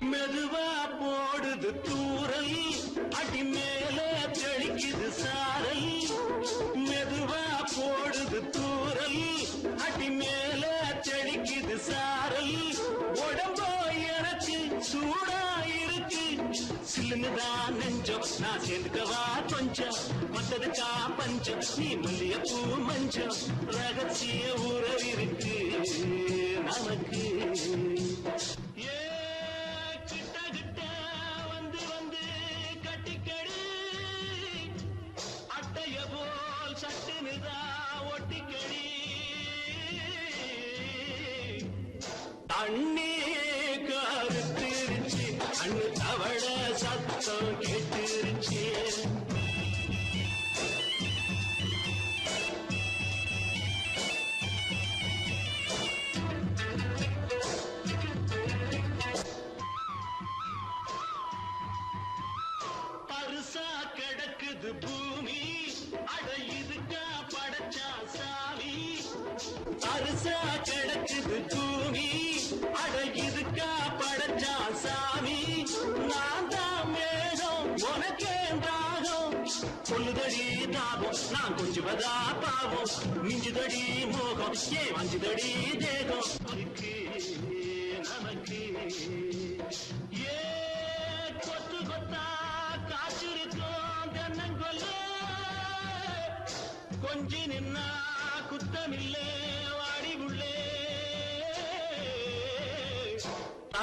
மெதுவா போடுது தூரல், அடி மேல தெளிக்குது சாரல். மெதுவா போடுது தூரல், அடி மேல தெளிக்குது சாரல். உடம்போ எனக்கு சூடா இருக்கு, சில்லுதான் நெஞ்சம், நான் சேர்ந்துக்கவா கொஞ்சம். மத்ததுக்கா பஞ்சம், நீ மல்லிய பூ மஞ்சம். ரகசிய உறவிருக்கு நமக்கு. அண்ணே கருத்திருச்சு, அண்ணு தவள சத்தம் கேட்டுருச்சு. பரிசா கிடக்குது பூமி, அட இதுக்கா படைச்சா சாமி. பரிசா கிடக்குது பூமி, அட இதுக்கா படைச்சா சாமி. நான் தான் மேகம், உனக்கே தாகம். சொல்லுதடி தாபம், நான் கொஞ்சுவதா பாவம். மிஞ்சுதடி மோகம், ஏன் வஞ்சுதடி தேகம். நமக்கு ஏ கொத்து கொத்தா காற்றிருக்கும் தென்னங்கொல்ல. கொஞ்சி நின்னா குத்தமில்லே வாடி உள்ளே.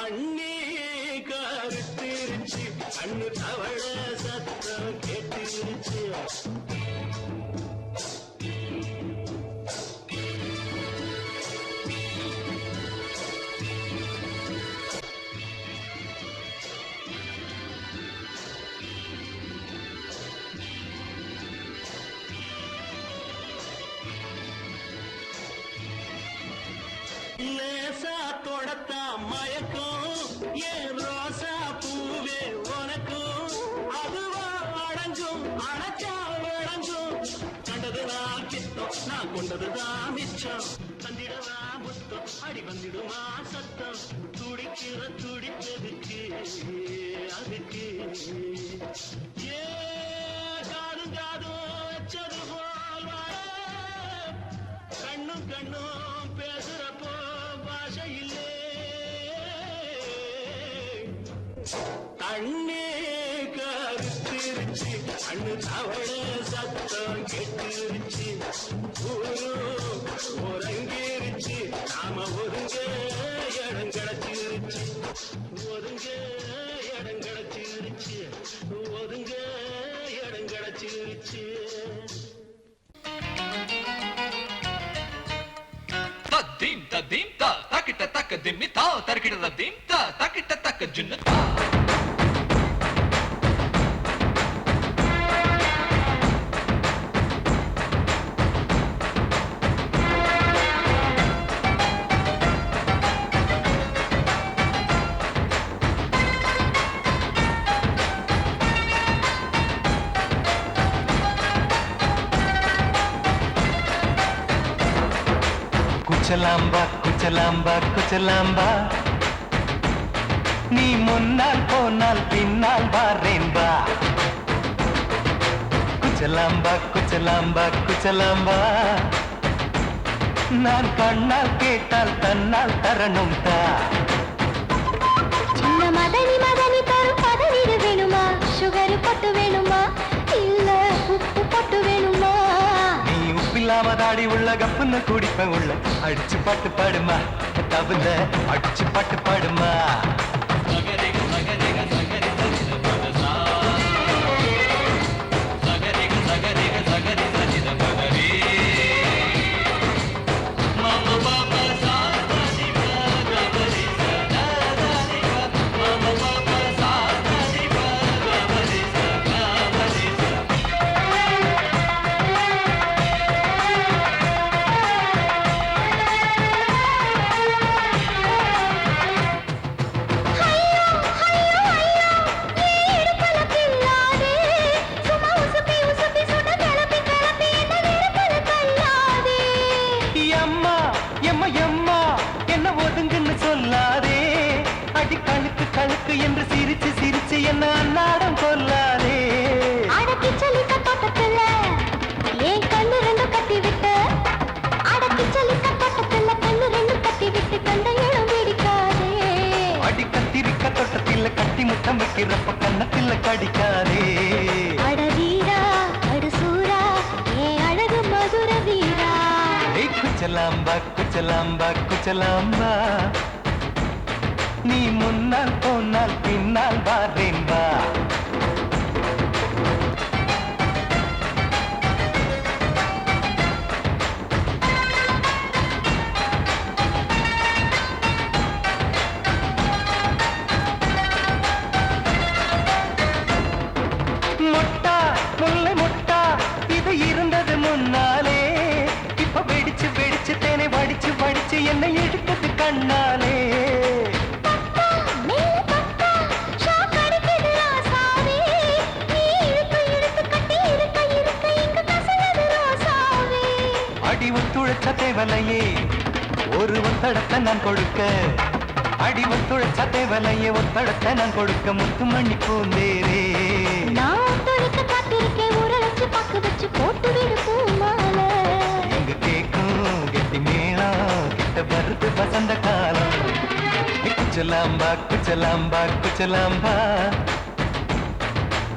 அண்ணே கருத்திருச்சு, அண்ணு தவள சத்தம் கேட்டுருச்சு. லேசா தொடத்தா மயக்கும், ஏன் ரோசா பூவே உனக்கும். அதுவா அடங்கும், அடைச்சா வழங்கும். கண்டதுதான் கித்தம், நான் கொண்டதுதான் மிச்சம். தந்திடவா முத்தம், அடி வந்திடுமா சத்தம். துடிக்கிற துடிப்பதுக்கு அதுக்கு. ஏ காதும் காதும் வச்சது போல் வாழ, கண்ணும் கண்ணும் பேசுறப்போ பாஷை இல்லே. அண்ணே கருத்திருச்சு, அண்ணு தவள சத்தம் கெட்டுருச்சு. ஒருங்கிருச்சு, நாம ஒருங்க இடம் கிடைச்சிருச்சு. ஒருங்க இடம் கிடைச்சிருச்சு, ஒருங்க இடம் கிடைச்சிருச்சு. தீம் தீம் தா தக்கிட்ட தக்க திம்மி தா தர்க்கிட்ட தீம் தா தக்கிட்ட தக்க ஜுன்ன தா. குச்சலாம்பா குச்சலாம்பா குச்சலாம்பா நீ முன்னால் போனால் பின்னால் வாரேன்பா குச்சலாம்பா குச்சலாம்பா குச்சலாம்பா நான் கண்ணால் கேட்டால் தன்னால் தரணும் தா சின்ன மதனி மதனி தரும் பதநீர் வேணுமா சுகர் பொட்டு வேணுமா இல்ல உப்பு பொட்டு வேணுமா நீ உப்பில்லாம தாடி உள்ள கப்புன்னு குடிப்ப உள்ள அடிச்சு பாட்டு பாடுமா தவிர அடிச்சு பாட்டு பாடுமா சொல்லாதே அடி கழுக்கு கழுக்கு என்று சிரிச்சு சிரிச்சு என்ன அன்னாடம் கொல்லாதே அடக்கி சொல்லிக்க தோட்டத்துல ஏன் கண்ணு ரெண்டு கட்டி விட்டு அடக்கி சொல்லிக்க தோட்டத்துல கண்ணு ரெண்டு கட்டி விட்டு கண்ட இடம் பிடிக்காதே அடி கத்திரிக்க தோட்டத்தில் கட்டி முத்தம் வைக்கிறப்ப கண்ணத்தில் கடிக்காதே அட வீரா அடு சூரா ஏன் அழகு மதுர வீரா குச்சலாம்பா குச்சலாம்பா குச்சலாம்பா நீ முன்னால் போனால் பின்னால் வாரேன்பா முட்டா முல்லை முட்டா இது இருந்தது முன்னாலே இப்ப வெடிச்சு வெடிச்சு தேனை வடிச்சு வடிச்சு என்னை எடுத்தது கண்ணாலே அடி ஒத்துழைச்ச தேவலையே ஒரு ஒத்தடத்தை நான் கொடுக்க அடி ஒத்துழைச்ச தேவலையே ஒத்தடத்தை நான் கொடுக்க முத்துமணி பூந்தேரே நான் தொழிக்க காத்திருக்கேன் உரளைச்சு பக்கு வச்சு போட்டு விடு பூமாலை எங்க கேக்கும் கெட்டி மேளம் கிட்ட வருது வசந்த காலம் குச்சலாம்பா குச்சலாம்பா குச்சலாம்பா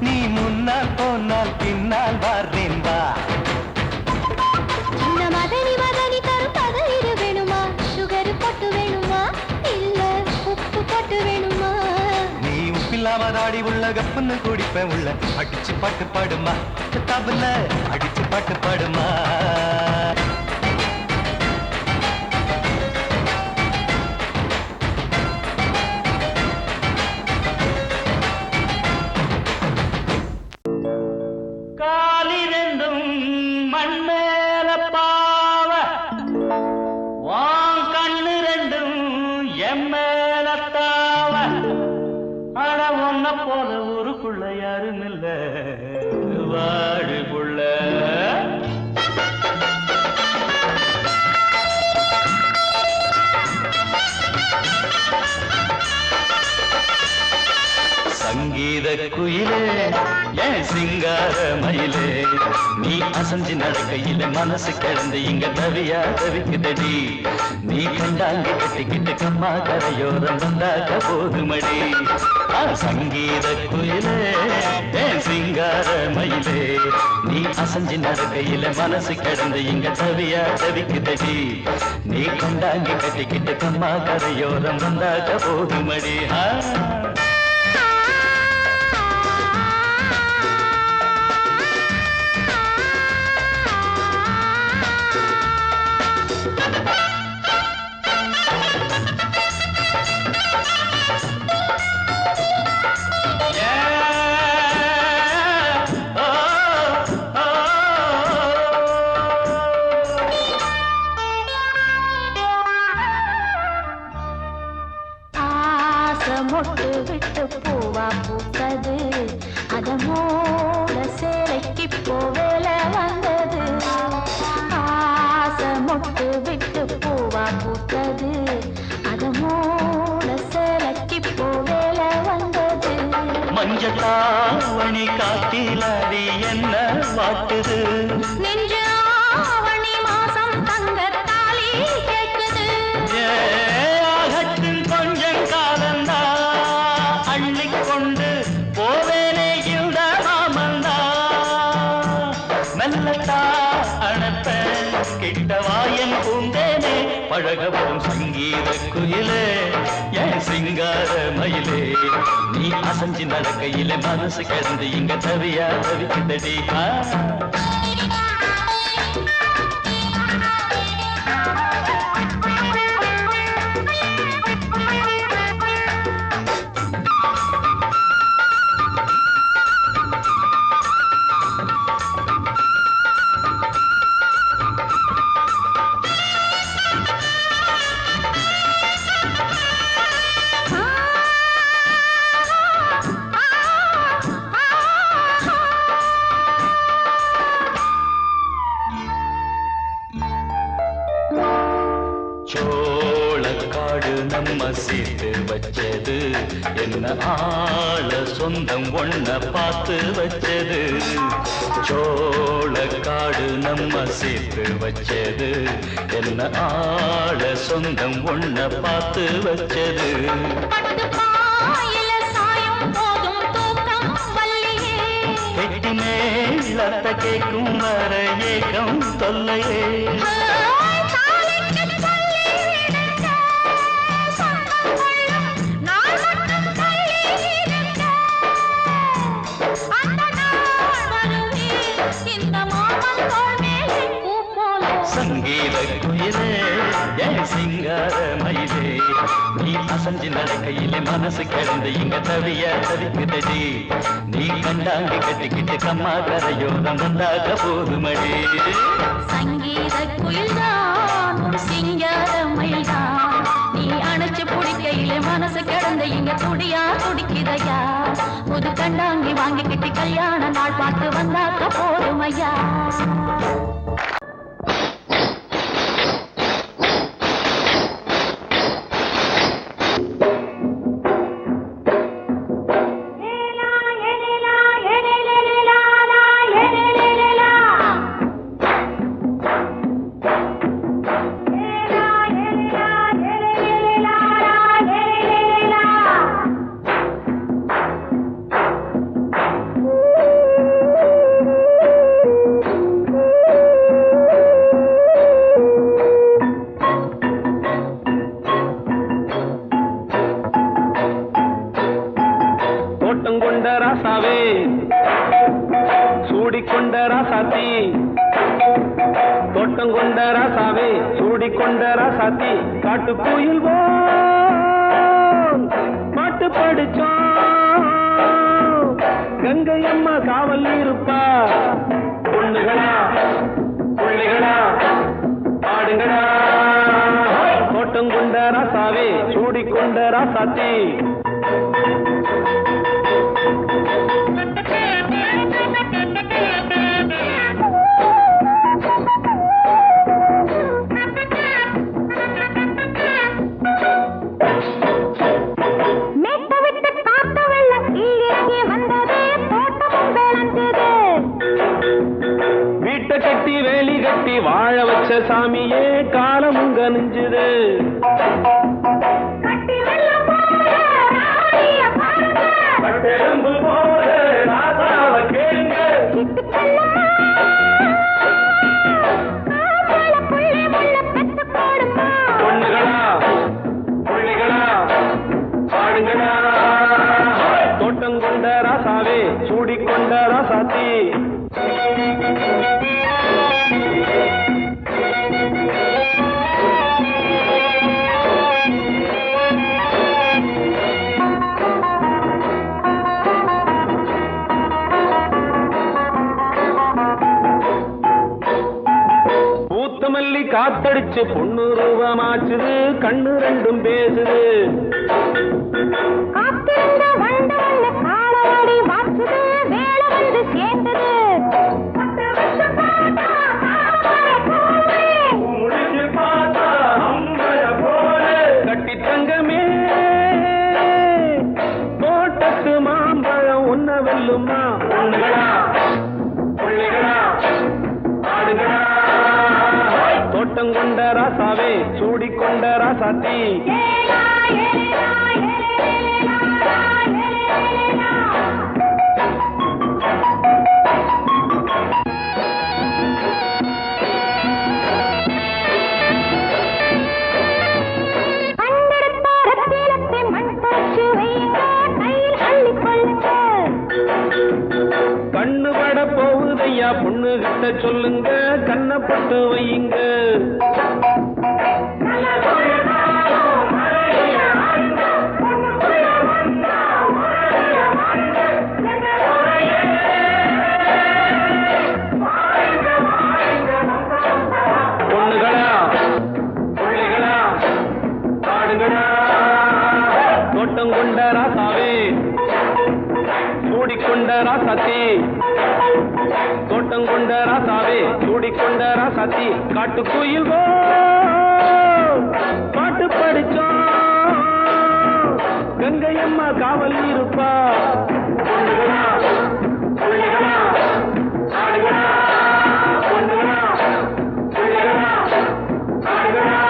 நீ முன்னால் போனால் பின்னால் வாரேன்பா சின்ன மதனி மதனி தரும் பதநீர் வேணுமா சுகர் பொட்டு வேணுமா இல்ல உப்பு பொட்டு வேணுமா நீ உப்பில்லாம தாடி உள்ள கப்புன்னு குடிப்ப உள்ள அடிச்சு பாட்டு பாடுமா தபல அடிச்சு பாட்டு பாடுமா காலிரண்டும் மண்மேல பாவ வான் கண்ணு ரெண்டும் எம்மேல தாவ ஆனா ஒன்ன போல ஊருக்குள்ள யாரும் இல்ல வாழுக்குள்ள சங்கீத குயிலே ஏன் சிங்கார மயிலே நீ அசஞ்சு நடக்கையில மனசு கிடந்து இங்க தவியா தவிக்குதடி நீ கண்டாங்கி கட்டிக்கிட்டு கம்மா கரையோரம் வந்தாக்க போதுமடி சங்கீத குயிலே ஏன் சிங்கார மயிலே நீ அசஞ்சு நடக்கையில மனசு கிடந்து இங்க தவியா தவிக்குதடி நீ கண்டாங்கி கட்டிக்கிட்டு கம்மா கரையோரம் வந்தாக்க போதுமடி மொட்டு கிட்டவாயன் பூந்தேனே பழக வரும் சங்கீத குயிலே என் சிங்கார மயிலே நீ அசைஞ்சு நடக்கையில மனசு கிடந்து இங்க தவியா தவிக்குதடி சோளக்காடு நம்ம சேர்த்து வச்சது என்ன ஆள சொந்தம் ஒன்ன பார்த்து வச்சது சோளக்காடு நம்ம சேர்த்து வச்சது என்ன ஆள சொந்தம் ஒன்ன பார்த்து வச்சது கெட்டி மேலத்த கேட்கும் வர ஏகம் தொல்லையே சங்கீத குயிலே என் சிங்கார மயிலே நீ அசைஞ்சு நடக்கையிலே மனசு கிடந்து இங்க தவிய தவிக்குதடி நீ கண்டாங்கி கட்டிக்கிட்டு கம்மா கரையோரம் வந்தாக போதுமடி சங்கீத குயில்தான் சிங்கார மயில்தான் நீ அணைச்சு பிடிக்கையிலே மனசு கிடந்து இங்க துடியா துடிக்குதையா புது கண்டாங்கி வாங்கிக்கிட்டு கல்யாண நாள் பார்த்து வந்தாக்க போதுமையா சூடிக்கொண்ட ராசாத்தி தோட்டம் கொண்ட ராசாவே சூடிக்கொண்ட ராசாத்தி காட்டு கோயில் பாட்டு படிச்சோம் கங்கை அம்மா காவல் இருப்பா பொண்ணுகளா பிள்ளைகளா ஆடுங்களா தோட்டம் கொண்ட ராசாவே சூடிக்கொண்ட ராசாத்தி கட்டி வேலி கட்டி வாழ வச்ச சாமியே காலமும் கனிஞ்சுது பொண்ணுகளா பிள்ளைகளா பாடுங்களா தோட்டம் கொண்ட ராசாவே சூடிக்கொண்ட ராசாத்தி மல்லி காத்தடிச்சு பொண்ணு ரூபமாச்சுது கண்ணு ரெண்டும் பேசுது கட்டி தங்கமே தோட்டத்து மாம்பழம் ஒன்ன வெல்லுமா பொண்ணுகளா பிள்ளைகளா ஆடுகளா தோட்டம் கொண்ட ராசாவே சூடிக்கொண்ட ராசாத்தி பட்டு வையுங்க. பொண்ணுகளா பிள்ளைகளா பாடுங்களா தோட்டம் கொண்ட ராசாவே சூடிக்கொண்ட ராசாத்தி தோட்டம் கொண்ட ராசாவே சூடிக்கொண்ட ராசாத்தி காட்டுக்குயில் பாட்டு படிச்சோம் கங்கையம்மா காவல் இருப்பா. பொண்ணுகளா பிள்ளைகளா பாடுகளா பொண்ணுகளா பிள்ளைகளா பாடுகளா.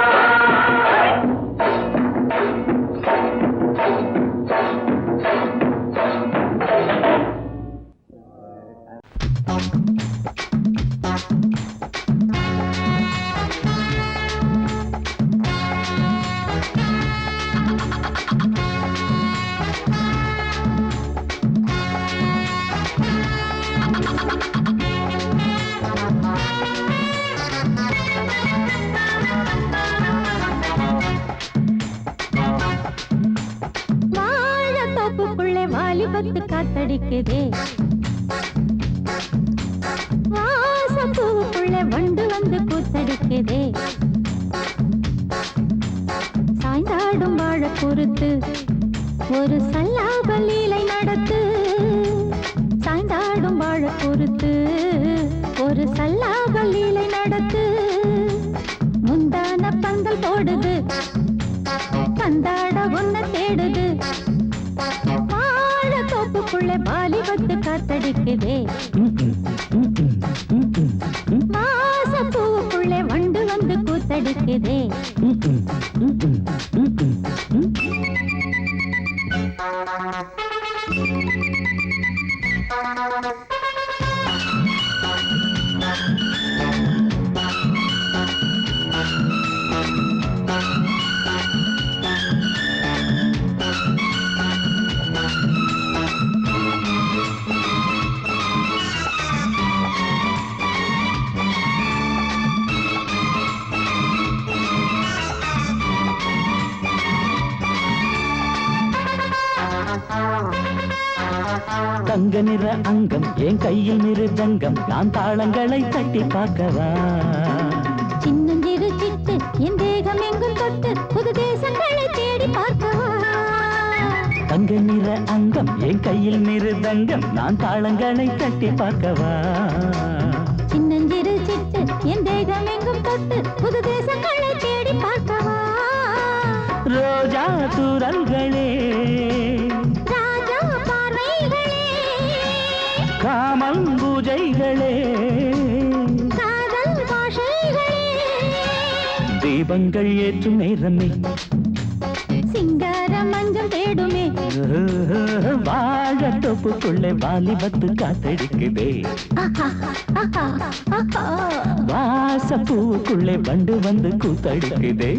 வாழத்தோப்புக்குள்ளே வாலிபத்து காத்தடிக்குதே, வாசப்பூவுக்குள்ளே வண்டு வந்து கூத்தடிக்குதே, சாய்ந்தாடும் வாழ பொறுத்து ஒரு சல்லாப லீலை நடத்து, சாய்ந்தாடும் வாழ பொறுத்து ஒரு சல்லாப லீலை நடத்து, முந்தான பந்தல் போடுது பந்தாட ஒன்ன தேடுது, வாழத்தோப்புக்குள்ளே வாலிபத்து காத்தடிக்குதே, வாசப்பூவுக்குள்ளே வண்டு வந்து கூத்தடிக்குதே. தங்க நிற அங்கம் என் கையில் மிருதங்கம் நான் தாளங்களை தட்டி பார்க்கவா, சின்னஞ்சிறு சிட்டு என் தேகம் எங்கும் தொட்டு புது தேசங்களை தேடி பார்க்கவா, தங்க நிற அங்கம் என் கையில் மிருதங்கம் நான் தாளங்களை தட்டி பார்க்கவா, சின்னஞ்சிறு சிட்டு என் தேகம் எங்கும் தொட்டு புது தேசங்களை தேடி பார்க்கவா, ரோஜா தூரல்களே ராஜா பார்வைகளே காமம் பூஜைகளே காதல் பாஷைகளே தீபங்கள் ஏற்றும் நேரமே சிங்கார மஞ்சள் தேடுமே, வாழத்தோப்புக்குள்ளே வாலிபத்து காத்தடிக்குதே, வாசப்பூவுக்குள்ளே வண்டு வந்து கூத்தடிக்குதே.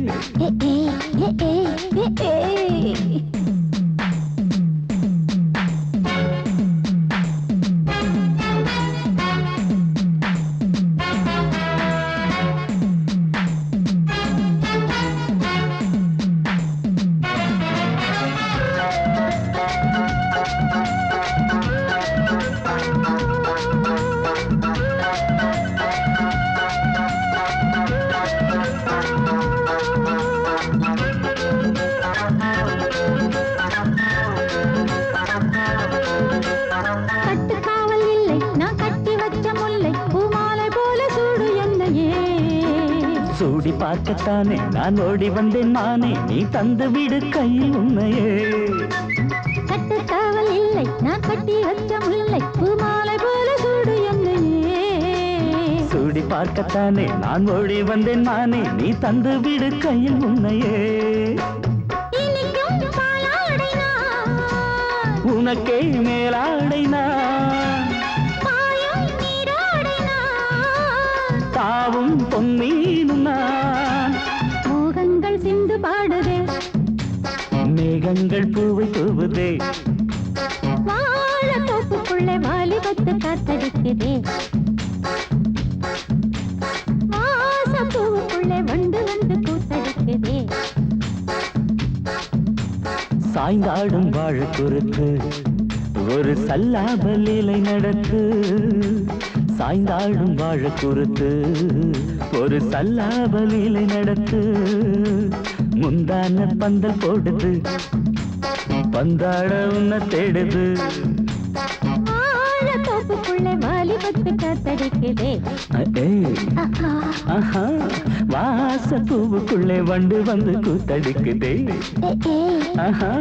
கட்டுக்காவல் இல்லை நான் கட்டி வச்ச முல்லை பூமாலை போல சூடு என்னையே, சூடி பார்க்கத்தானே நான் ஓடி வந்தேன் நானே நீ தந்து விடு கையில் உண்மையே, கட்டுக்காவல் இல்லை நான் கட்டி வச்ச முல்லை பூமாலை போல சூடு என்னையே, சூடி பார்க்கத்தானே நான் ஓடி வந்தேன் நானே நீ தந்து விடு கையில் உண்மையே, இனிக்கும் பாலாடை நான் உனக்கே மேலாடை நான் பாயும் நீரோடை நான் தாவும் பொன்மீனும் நான் மோகங்கள் சிந்து பாடுதே, மேகங்கள் பூவை தூவுதே, வாழத்தோப்புக்குள்ளே வாலிபத்து காத்தடிக்குதே, சாய்ந்தாடும் வாழ குறுத்து ஒரு சல்லாப லீலை நடத்து சாய்ந்தாடும் வாழ குறுத்து ஒரு சல்லாப லீலை நடத்து முந்தான பந்தல் போடுது பந்தாட உன்னை தேடுது தோப்புக்குள்ளே வாலிபத்து காத்தடிக்குதே வாச பூவுக்குள்ளே வண்டு வந்து கூத்தடிக்குதே ஆஹா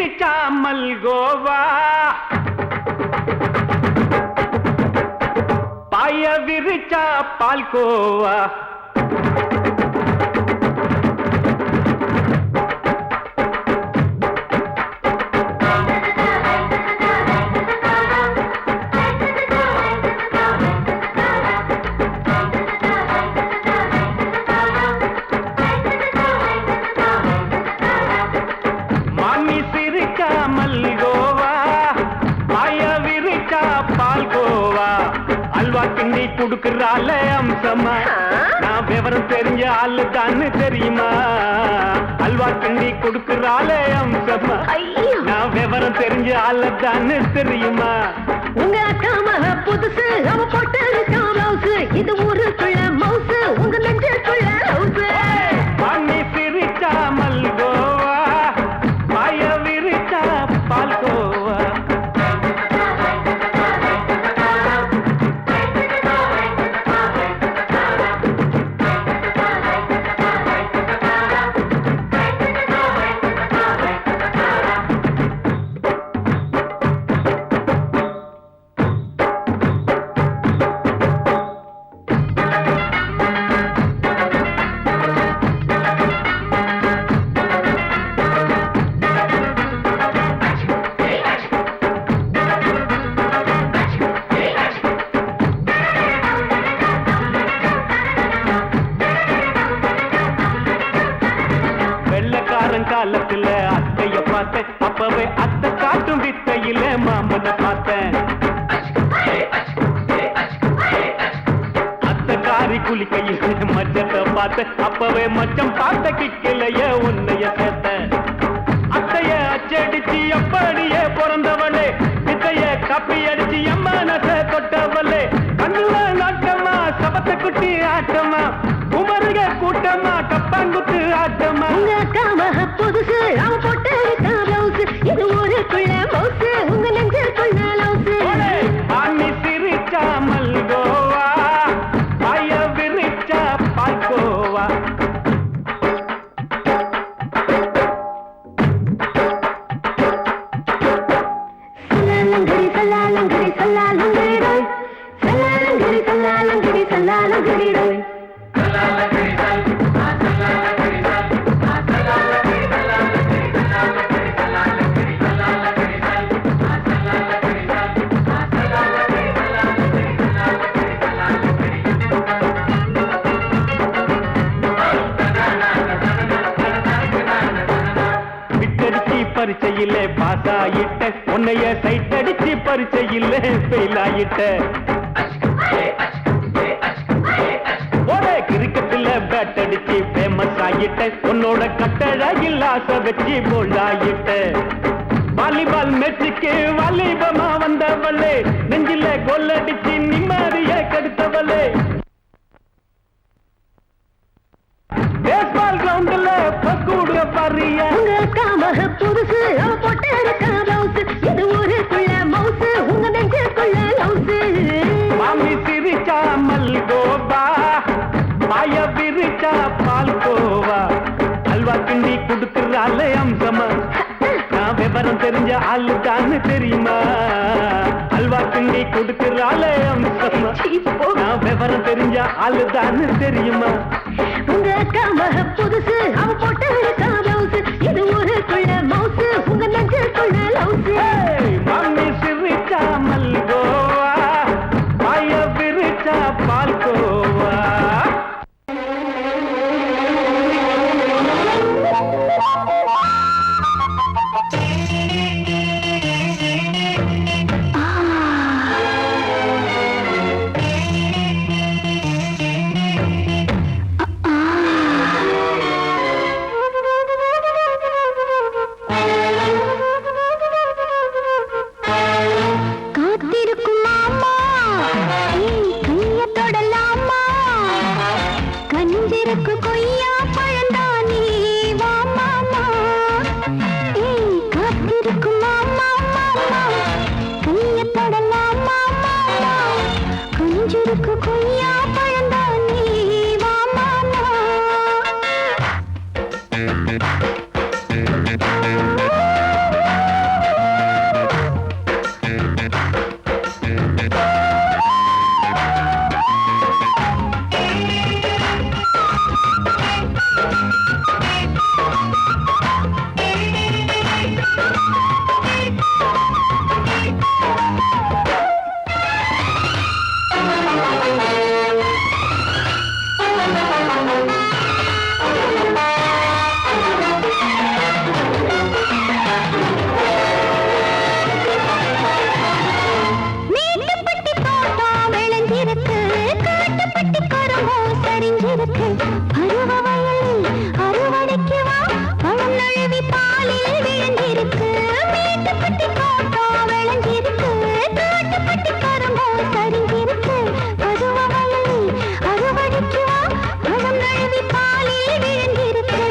சிரிச்சா மல்கோவா பாய விரிச்சா பால்கோவா கிண்டி குடுக்கறால அம்சமா நான் விவரம் தெரிஞ்ச ஆளு தான்னு தெரியுமா அல்வா கிண்டி குடுக்கறால அம்சமா நான் விவரம் தெரிஞ்ச ஆளு தான்னு தெரியுமா உங்க அக்காம புதுசு அவ போட்டு மவுசு இது ஊருக்குள்ள மவுசு உங்க நெஞ்சுக்குள்ள ஹவுசு பண்ணி சிரிச்சா மல்கோவா பாய விரிச்சா பால்கோவா காலத்துல அத்தைய பார்த்தேன் அப்பவே அத்தை காட்டும் வித்தையில மாமனை பார்த்தேன் அத்தை காரி குளிக்கையில் மச்சத்தை பார்த்தேன் அப்பவே மச்சம் பார்த்த கிக்கலைய உன்னைய சேர்த்தேன் அத்தைய அச்சடிச்சு அப்படியே பிறந்தவளே வித்தைய கப்பி அடிச்சு எம்மனச தொட்டவளே கண்ணுல நாட்டமா சபத்தை குட்டி ஆட்டமா குமருக கூட்டமா கப்பாங்குத்து ஆட்டமா புதுசு அவ போட்டு மவுசு இது ஊருக்குள்ள மவுசு உங்க நெஞ்சுக்குள்ள லவுசு பாணி சிரிச்சா மல்கோவா பாய விரிச்சா பால்கோவா சல்லாலங்கடி சல்லாலங்கடி ரோய் சல்லாலங்கடி சல்லாலங்கடி சல்லாலங்கடி ரோய் பரிச்சையிலே பாஸ் ஆயிட்ட உன்னைய சைட் அடிச்சு பரிச்சையிலே ஃபெயில் ஆயிட்ட ஒரே கிரிக்கெட்ல பேட் அடிச்சு ஃபேமஸ் ஆயிட்ட உன்னோட கட்டழகில் ஆசை வச்சு போல்ட் ஆயிட்ட வாலிபால் மேட்சுக்கு வாலிபமா வந்தவளே நெஞ்சில கோல் அடிச்சு நிம்மதிய கெடுத்தவளே பேஸ்பால் கிரவுண்ட்ல பக்கூடுற பாரியா புதுசு அவ போட்டு மவுசு இது ஊருக்குள்ள மவுசு உங்க நெஞ்சுக்குள்ள லவுசு மாமி சிரிச்சா மல்கோவா பாய விரிச்சா பால்கோவா அல்வா கிண்டி குடுக்கறால அம்சமா நான் விவரம் தெரிஞ்ச ஆளு தான்னு தெரியுமா அல்வா கிண்டி குடுக்கறால அம்சமா நான் விவரம் தெரிஞ்ச ஆளு தான்னு தெரியுமா உங்க அக்காம புதுசு அவ போட்டு மவுசு இது ஊருக்குள்ள மவுசு உங்க நெஞ்சுக்குள்ள லவுசு மாமி சிரிச்சா மல்கோவா பாய விரிச்சா பால்கோவா பட்டி தோட்டம் விளைஞ்சிருக்கு காட்டுப்பட்டி கரும்போ சரிஞ்சிருக்கு பருவ வயலில் அறுவடைக்கு வா பழம் நழுவி பாலில் விழுந்திருக்கு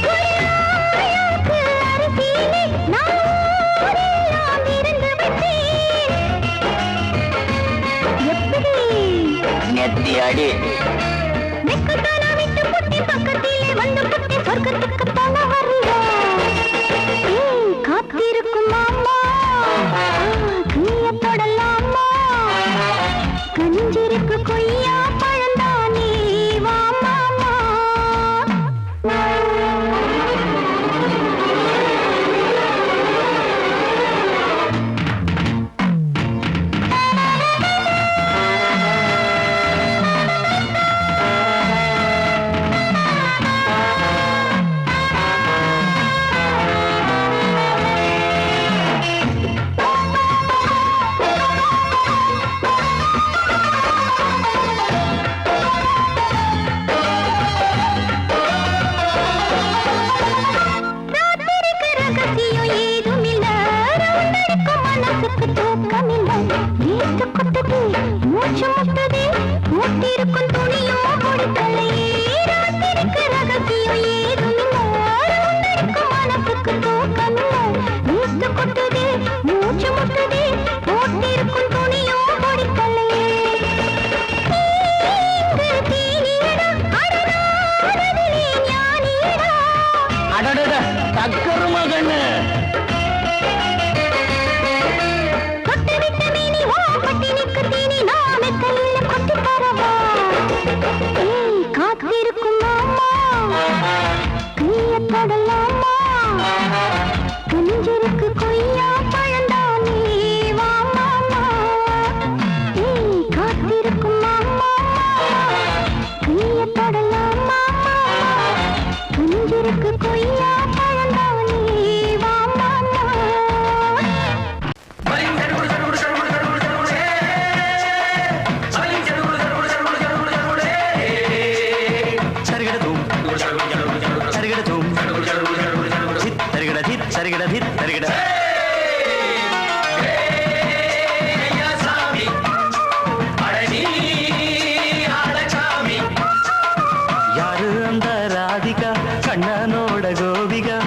குடியாருக்கு அரிசியிலே நான் ஊரெல்லாம் இருந்து விட்டேன் எப்படி நெத்தி அடி நெக்குத்தானா விட்டு புட்டி பக்கத்திலே வந்து புட்டி சொர்க்கத்துக்கு தான வர்றியா காத்திருக்கும் மாமா கைய தொடலாமா கஞ்சிருக்கு கொய்யா பழந்தானே வா மாமா ராத்திரிக்கு ரகசியம் ஏதுமில்ல ரவுண்டடிக்கும் மனசுக்கு தூக்கமில்ல நேத்து கொட்டது மூச்சு முட்டது மூட்டிருக்கும் துணியோ முடிக்கலையே ராத்திரிக்கு ரகசியம் ஏதுமில்ல ரவுண்டடிக்கும் மனசுக்கு தூக்கமில்ல நேத்து கொட்டது மூச்சு முட்டது மூட்டிருக்கும் துணியோ முடிக்கலையே தீனியடா அடனாடதிலே ஞானியடா அடடட டக்கரு மகன்னு கொட்டு விட்ட மீனி ஓ பட்டினிக்கு தீனி நாமே கையில கொட்டி தரவா காத்திருக்கும் மாமா கைய தொடலாமா கஞ்சிருக்கு கொய்யா பழந்தானே வா மாமா காத்திருக்கும் மாமா கைய தொடலாமா கஞ்சிருக்கு கொய்யா பழந்தானே வா மாமா சரிகடதும் சரிகடதும் சித் சரிகட சித் சரிகட சித் சரிகட யாரு அந்த ராதிகா கண்ணனோட கோபிகா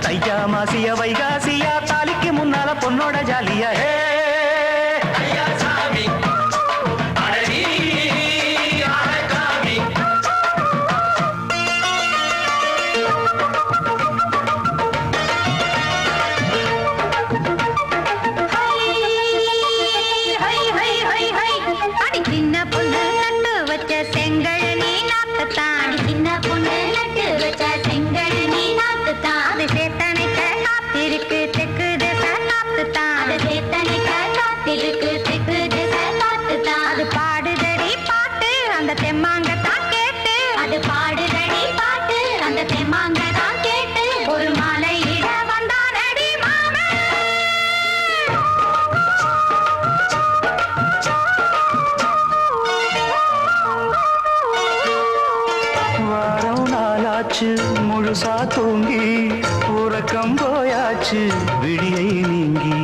தையா மாசிய வைகாசியா தாலிக்கு முன்னால பொண்ணோட ஜாலியா ஹே அடி சின்ன பொண்ணு நட்டு வச்ச செங்கல் நீ நாத்துத்தான் அடி சின்ன பொண்ணு நட்டு வச்ச செங்கல் நீ நாத்துத்தான் அது சேத்தனைக்க காத்திருக்கு தெற்கு திச காத்துத்தான் அது சேத்தனைக்க காத்திருக்கு தெற்கு திச காத்துத்தான் அது பாடுதடி பாட்டு அந்த தெம்மாங்கத்தான் கேட்டு அது பாடுதடி பாட்டு அந்த தெம்மாங்கத்தான் கேட்டு ஒரு மாலையிட வந்தானடி மாமே வாரம் நாளாச்சு முழுசா தூங்கி உறக்கம் போயாச்சு விடியை நீங்கி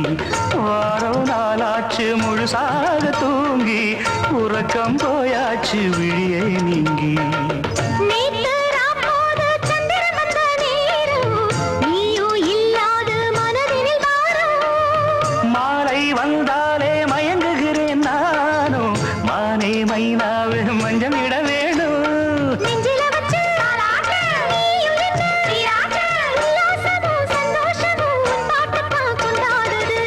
வாரம் நாளாச்சு முழுசாக தூங்கி உறக்கம் போயாச்சு விடியை நீங்கி நேத்து ராப்போது சந்திரன் வந்த நேரம் நீயும் இல்லாது மனதினில் வாரம் மாலை வந்தாலே மயங்குகிறேன் நானும் மானே மைனாவே மஞ்சள் இட வேணும் நெஞ்சில வச்சு தாலாட்டு நீயும் என்ன நீராட்டு உல்லாசமும் சந்தோஷமும் உன் பாட்டுத்தான் கொண்டாடுது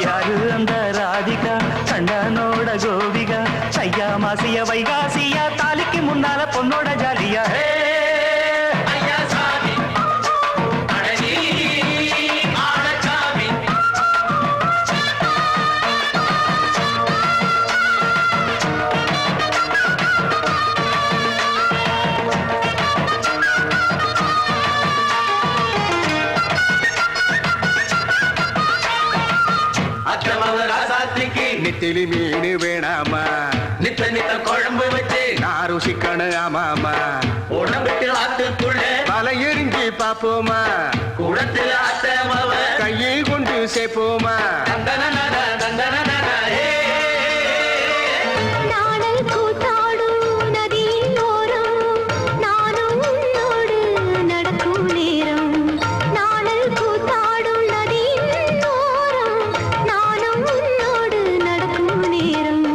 யாரு அந்த ராதிகா கண்ணனோட கோபிகா தையா மாசிய வைகாசியா தாலிக்கு முன்னால பொண்ணோட ஜாலியா ஹே நெத்திலி மீன் வேணாமா ருசிக்கணும் ஆமாமா உடம்புக்கு ஆத்துக்குள்ள பல எரிஞ்சு பாப்போமா குடத்தில் ஆத்தமவ கையை கொண்டு சேர்ப்போமா நாடல் கூத்தாடும் நதியின் ஓரம் நானும் உன்னோடு நடக்கும் நேரம் நாடல் கூத்தாடும் நதியின் ஓரம் நானும் உன்னோடு நடக்கும் நேரம்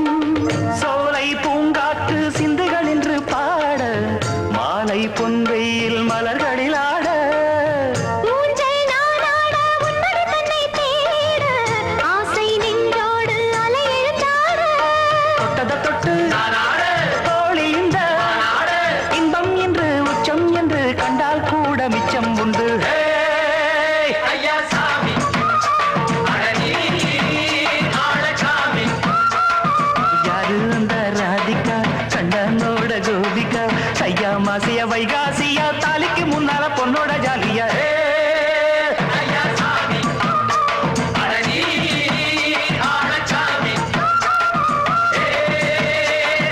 சோலை பூங்காற்று சிந்துகள் என்று பாட மாலை பொன்வெயில் மலர்களில் ஆட ஊஞ்சல் நானாட உன்னடி தன்னை தேட ஆசை நின்றோடு அலையெழுந்தாட தொட்டத தொட்டு தோழி இந்த இன்பம் என்று உச்சம் என்று கண்டால் கூட மிச்சம் உண்டு ஐயா சாமி யாரு அந்த ராதிகா கண்டனோட கோபிகா சையா மாசிய வைகாசியா தாலிக்கு முன்னால பொண்ணோட ஜாலியா ஐயா சாமி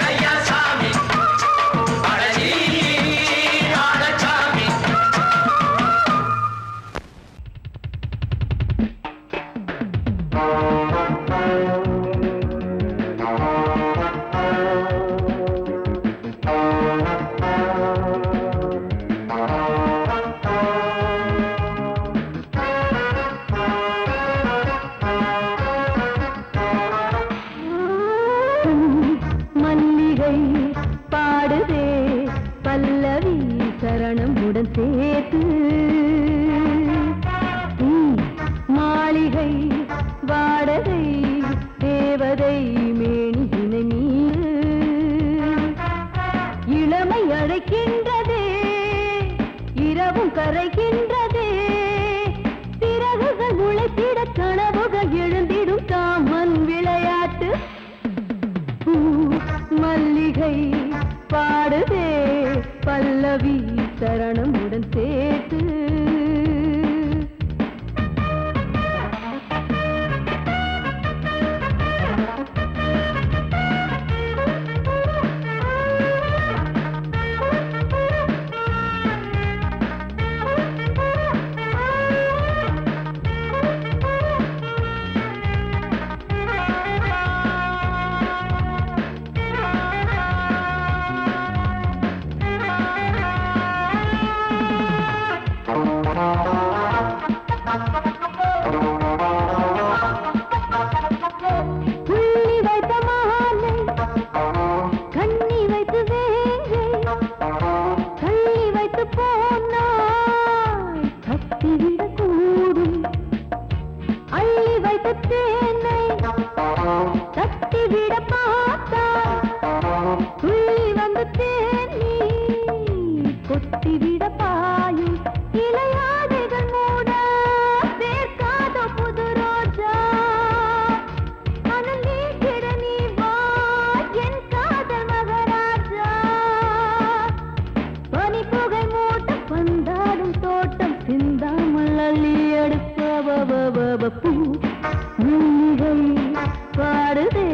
ஐயா சாமி மல்லிகை பாடுதே பல்லவி சரணமுடன் சேர்த்து மாளிகை வாடகை தேவதை மேனியினை மீது இளமை அழைக்கின்றதே இரவும் கரைகின்றதே சிறகுகள் முளைத்திட கனவுகள் எழுந்திடும் காமன் விளையாட்டு மல்லிகை பாடுதே பல்லவி சரணமுடன் சேர்த்து புள்ளி வைத்த மாலை கண்ணி வைத்து வேங்கை கள்ளி வைத்து போனாய் தப்பிவிட கூடும் அள்ளி வைத்த தேனை தட்டிவிட பார்த்தாய் துள்ளி வந்து தேனி கொட்டிவிட பாயும் இளையாடைகள் மூட சேர்க்காத புது ரோஜா அனல் நீக்கிட நீ வா என் காதல் மகராஜா பனி புகை மூட்டம் வந்தாடும் தோட்டம் சிந்தாமல் அள்ளி எடுக்க பூ மூலிகை பாடுதே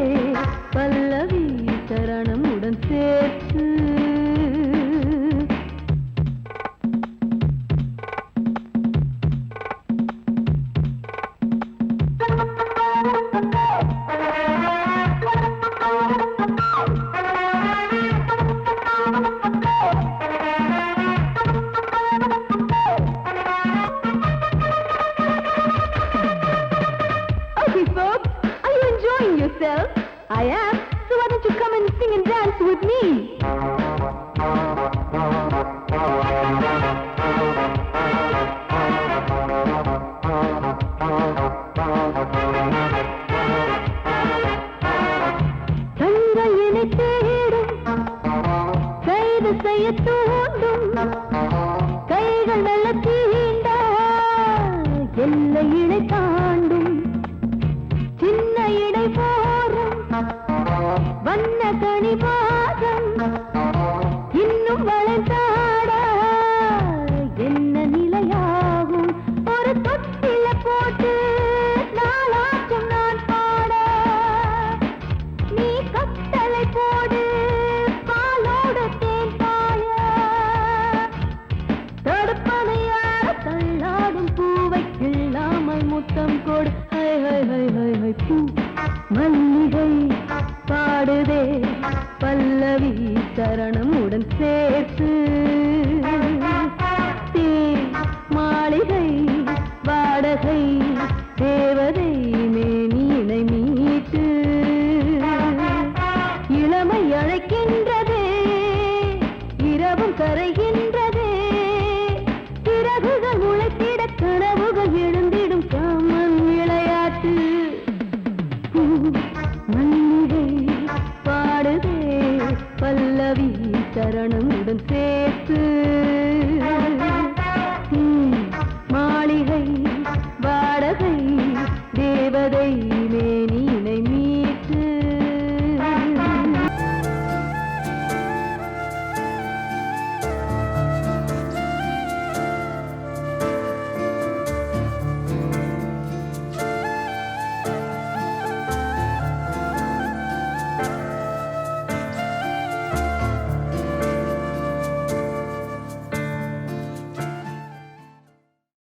பல்லவி சரணமுடன் சேர்த்து Okay, folks, are you enjoying yourself? I am. So why don't you come and sing and dance with me? கண்கள் தேடும் கைது செய்ய தூண்டும் கைகள் நல்ல தீண்ட எல்லை இணை தாண்டும் சின்ன இடை போரும் வண்ண கனி பாதம் இன்னும் வளைந்தாட என்ன நிலையாகும் ஒரு தொட்டில போட்டு நாளாச்சும் நான் பாட நீ கட்டளை போடு பாலோடு பல்லவி சரணமுடன் சேர்த்து மாளிகை வாடகை தேவதை மேனியினை மீட்டு இளமை அழைக்கின்றதே இரவும் கரைகின்றதே சிறகுகள் முளைத்திட கனவுகள் எழுந்திடும் காமன் விளையாட்டு மல்லிகை பாடுதே பல்லவி சரணமுடன் சேர்த்து மாளிகை வாடகை தேவதை